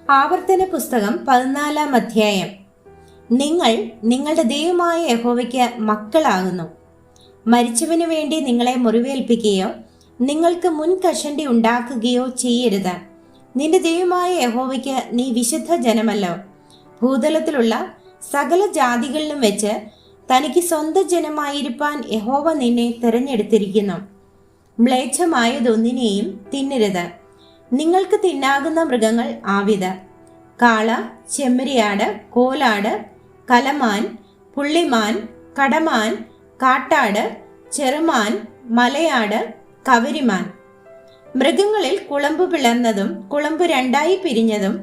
ആവർത്തന പുസ്തകം 14-ാം അധ്യായം. നിങ്ങൾ നിങ്ങളുടെ ദൈവമായ യഹോവയ്ക്ക് മക്കളാകുന്നു. മരിച്ചവനു വേണ്ടി നിങ്ങളെ മുറിവേൽപ്പിക്കുകയോ നിങ്ങൾക്ക് മുൻകഷണ്ടി ഉണ്ടാക്കുകയോ ചെയ്യരുത്. നിന്റെ ദൈവമായ യഹോവയ്ക്ക് നീ വിശുദ്ധ ജനമല്ലോ. ഭൂതലത്തിലുള്ള സകല ജാതികളിലും വെച്ച് തനിക്ക് സ്വന്തം ജനമായിരിക്കാൻ യഹോവ നിന്നെ തിരഞ്ഞെടുത്തിരിക്കുന്നു. മ്ലേച്ഛമായതൊന്നിനെയും തിന്നരുത്. നിങ്ങൾക്ക് തിന്നാകുന്ന മൃഗങ്ങൾ ആവിത്: കാള, ചെമ്മരിയാട്, കോലാട്, കലമാൻ, പുള്ളിമാൻ, കടമാൻ, കാട്ടാട്, ചെറുമാൻ, മലയാട്, കവരിമാൻ. മൃഗങ്ങളിൽ കുളമ്പ് പിളർന്നതും കുളമ്പ് രണ്ടായി പിരിഞ്ഞതും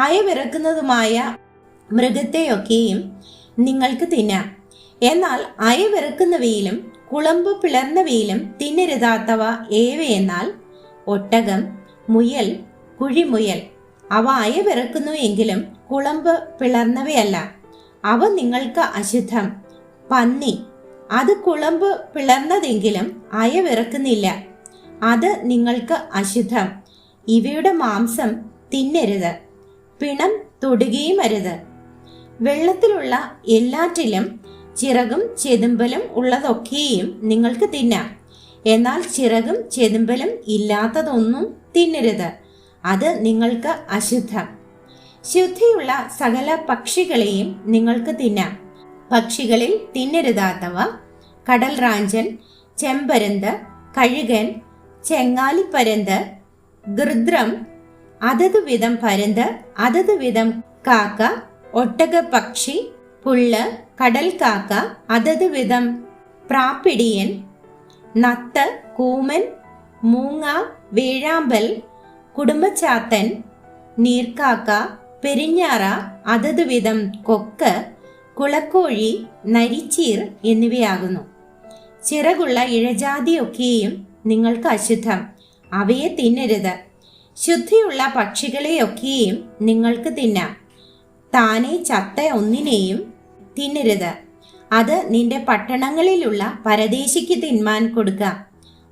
അയവിറക്കുന്നതുമായ മൃഗത്തെയൊക്കെയും നിങ്ങൾക്ക് തിന്നാം. എന്നാൽ അയവിറക്കുന്നവയിലും കുളമ്പ് പിളർന്നവയിലും തിന്നരുതാത്തവ ഏവയെന്നാൽ ഒട്ടകം, മുയൽ, കുഴിമുയൽ. അവ അയവിറക്കുന്നു എങ്കിലും കുളമ്പ് പിളർന്നവയല്ല, അവ നിങ്ങൾക്ക് അശുദ്ധം. പന്നി, അത് കുളമ്പ് പിളർന്നതെങ്കിലും അയവിറക്കുന്നില്ല, അത് നിങ്ങൾക്ക് അശുദ്ധം. ഇവയുടെ മാംസം തിന്നരുത്, പിണം തൊടുകയും അരുത്. വെള്ളത്തിലുള്ള എല്ലാറ്റിലും ചിറകും ചെതുമ്പലും ഉള്ളതൊക്കെയും നിങ്ങൾക്ക് തിന്നാം. എന്നാൽ ചിറകും ചെതുമ്പലും ഇല്ലാത്തതൊന്നും തിന്നരുത്, അത് നിങ്ങൾക്ക് അശുദ്ധം. ശുദ്ധിയുള്ള സകല പക്ഷികളെയും നിങ്ങൾക്ക് തിന്നാം. പക്ഷികളിൽ തിന്നരുതാത്തവ കടൽ റാഞ്ചൻ, ചെമ്പരുന്ത്, കഴുകൻ, ചെങ്ങാലിപ്പരുന്ത്, ഗൃദ്രം, അതത് വിധം പരുന്ത്, അതത് വിധം കാക്ക, ഒട്ടകപ്പക്ഷി, പുല്ല്, കടൽ കാക്ക, അതത് വിധം പ്രാപ്പിടിയൻ, നത്ത്, കൂമൻ, മൂങ്ങ, വേഴാമ്പൽ, കുടുംബച്ചാത്തൻ, നീർക്കാക്ക, പെരിഞ്ഞാറ, അതത് വിധം കൊക്ക്, കുളക്കോഴി, നരിച്ചീർ എന്നിവയാകുന്നു. ചിറകുള്ള ഇഴജാതിയൊക്കെയും നിങ്ങൾക്ക് അശുദ്ധം, അവയെ തിന്നരുത്. ശുദ്ധിയുള്ള പക്ഷികളെയൊക്കെയും നിങ്ങൾക്ക് തിന്നാം. താനെ ചത്ത ഒന്നിനെയും തിന്നരുത്, അത് നിന്റെ പട്ടണങ്ങളിലുള്ള പരദേശിക്ക് തിന്മാൻ കൊടുക്കാം,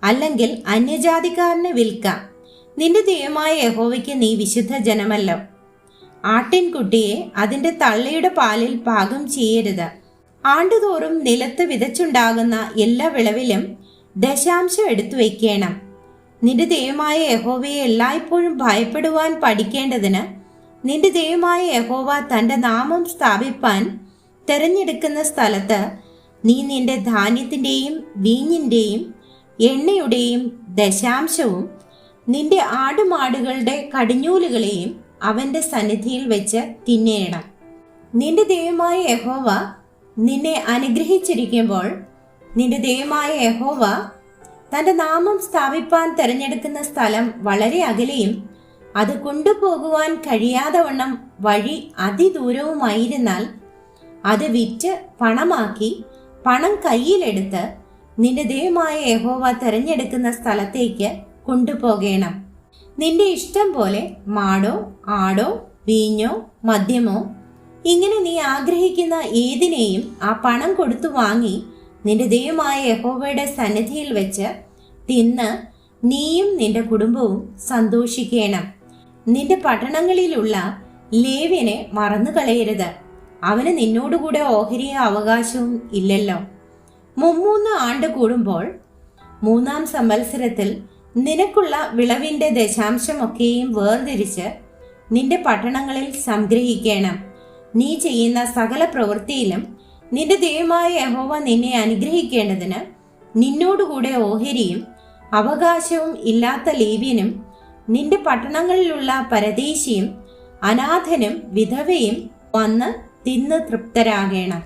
അല്ലെങ്കിൽ അന്യജാതിക്കാരന് വിൽക്കാം. നിന്റെ ദൈവമായ യഹോവയ്ക്ക് നീ വിശുദ്ധ ജനമല്ലോ. ആട്ടിൻകുട്ടിയെ അതിന്റെ തള്ളയുടെ പാലിൽ പാകം ചെയ്യരുത്. ആണ്ടുതോറും നിലത്ത് വിതച്ചുണ്ടാകുന്ന എല്ലാ വിളവിലും ദശാംശം എടുത്തു വയ്ക്കണം. നിന്റെ ദൈവമായ യഹോവയെ എല്ലായ്പ്പോഴും ഭയപ്പെടുവാൻ പഠിക്കേണ്ടതിന് നിന്റെ ദൈവമായ യഹോവ തന്റെ നാമം സ്ഥാപിപ്പാൻ തെരഞ്ഞെടുക്കുന്ന സ്ഥലത്ത് നീ നിന്റെ ധാന്യത്തിൻ്റെയും വീഞ്ഞിൻ്റെയും എണ്ണയുടെയും ദശാംശവും നിന്റെ ആടുമാടുകളുടെ കടിഞ്ഞൂലുകളെയും അവന്റെ സന്നിധിയിൽ വെച്ച് തിന്നേണം. നിന്റെ ദൈവമായ യഹോവ നിന്നെ അനുഗ്രഹിച്ചിരിക്കുമ്പോൾ നിന്റെ ദൈവമായ യഹോവ തന്റെ നാമം സ്ഥാപിപ്പാൻ തിരഞ്ഞെടുക്കുന്ന സ്ഥലം വളരെ അകലെയും അത് കൊണ്ടുപോകുവാൻ കഴിയാതെ വണ്ണം വഴി അതിദൂരവുമായിരുന്നാൽ അത് വിറ്റ് പണമാക്കി പണം കയ്യിലെടുത്ത് നിന്റെ ദൈവമായ യഹോവ തിരഞ്ഞെടുക്കുന്ന സ്ഥലത്തേക്ക് കൊണ്ടുപോകണം. നിന്റെ ഇഷ്ടം പോലെ മാടോ, ആടോ, വീഞ്ഞോ, മദ്യമോ, ഇങ്ങനെ നീ ആഗ്രഹിക്കുന്ന ഏതിനെയും ആ പണം കൊടുത്തു വാങ്ങി നിന്റെ ദൈവമായ യഹോവയുടെ സന്നിധിയിൽ വെച്ച് തിന്ന് നീയും നിന്റെ കുടുംബവും സന്തോഷിക്കണം. നിന്റെ പട്ടണങ്ങളിലുള്ള ലേവ്യനെ മറന്നു കളയരുത്, അവന് നിന്നോടുകൂടെ ഓഹരിയോ അവകാശവും ഇല്ലല്ലോ. 3 ആണ്ട് കൂടുമ്പോൾ 3-ാം സംവത്സരത്തിൽ നിനക്കുള്ള വിളവിന്റെ ദശാംശമൊക്കെയും വേർതിരിച്ച് നിന്റെ പട്ടണങ്ങളിൽ സംഗ്രഹിക്കണം. നീ ചെയ്യുന്ന സകല പ്രവൃത്തിയിലും നിന്റെ ദൈവമായ യഹോവ നിന്നെ അനുഗ്രഹിക്കേണ്ടതിന് നിന്നോടുകൂടെ ഓഹരിയും അവകാശവും ഇല്ലാത്ത ലേവ്യനും നിന്റെ പട്ടണങ്ങളിലുള്ള പരദേശിയും അനാഥനും വിധവയും വന്ന് തിന്ന് തൃപ്തരാകണം.